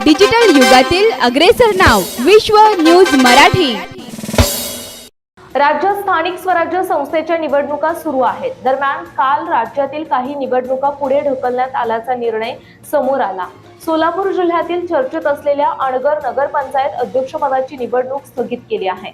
Digital युगातील अग्रेसर नाव विश्व न्यूज मराठी। राज्यात स्थानिक स्वराज्य संस्थेच्या निवडणुका सुरू आहेत। दरम्यान काल राज्यातील काही निवडणुका पुढे ढकलण्यात आल्याचा निर्णय समोर आला। सोलापूर जिल्ह्यातील चर्चेत असलेल्या अणगर नगरपंचायत अध्यक्षपदाची निवडणूक स्थगित केली आहे।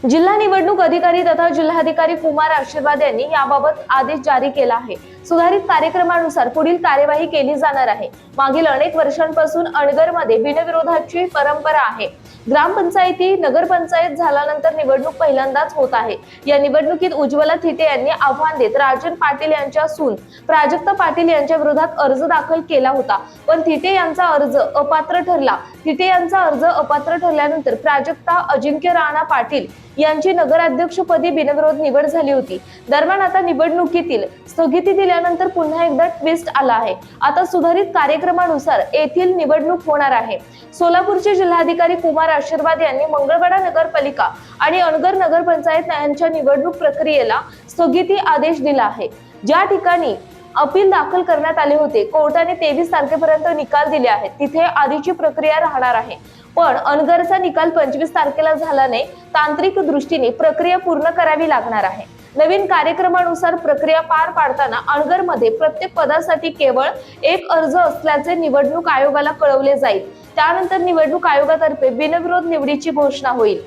जिल्हा निवडणूक अधिकारी तथा जिल्हाधिकारी कुमार आशीर्वाद यांनी याबाबत आदेश जारी केला आहे। सुधारित कार्यक्रमानुसार पुढील कार्यवाही केली जाणार आहे। मागील अनेक वर्षांपासून अणगरमध्ये बिनविरोधाची परंपरा आहे। ग्रामपंचायती नगरपंचायत झाल्यानंतर निवडणूक पहिल्यांदाच होत आहे। या निवडणुकीत उज्ज्वला थिटे यांनी आव्हान देत राजन पाटील यांच्या सून प्राजक्ता पाटील यांच्या विरोधात अर्ज दाखल केला होता, पण थिटे यांचा अर्ज अपात्र ठरला। थिटे यांचा अर्ज अपात्र ठरल्यानंतर प्राजक्ता अजिंक्य राणा पाटील यांची नगराध्यक्षपदी बिनविरोध निवड झाली होती। दरम्यान आता निवडणुकीतील स्थगिती दिल्यानंतर पुन्हा एकदा ट्विस्ट आला आहे। आता सुधारित कार्यक्रमानुसार येथील निवडणूक होणार आहे। सोलापूरचे जिल्हाधिकारी कुमार आशीर्वाद यांनी मंगळवेढा नगरपालिका आणि अणगर नगरपंचायत यांच्या निवडणूक प्रक्रियेला स्थगिती आदेश दिला आहे। ज्या ठिकाणी अपील दाखल करण्यात आले होते, कोर्टाने 23 तारखेपर्यंत निकाल दिले आहेत, तिथे आधीची प्रक्रिया राहणार आहे। पण अणगरचा निकाल 25 तारखेला झाल्याने तांत्रिक दृष्टीने प्रक्रिया पूर्ण करावी लागणार आहे। नवीन कार्यक्रमानुसार प्रक्रिया पार पाडताना अणगरमध्ये प्रत्येक पदासाठी केवळ एक अर्ज असल्याचे निवडणूक आयोगाला कळवले जाईल। त्यानंतर निवडणूक आयोगातर्फे बिनविरोध निवडीची घोषणा होईल।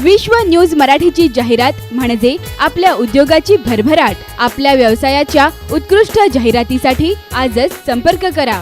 विश्व न्यूज मराठीची जाहिरात म्हणजे आपल्या उद्योगाची भरभराट। आपल्या व्यवसायाच्या उत्कृष्ट जाहिरातीसाठी आजच संपर्क करा।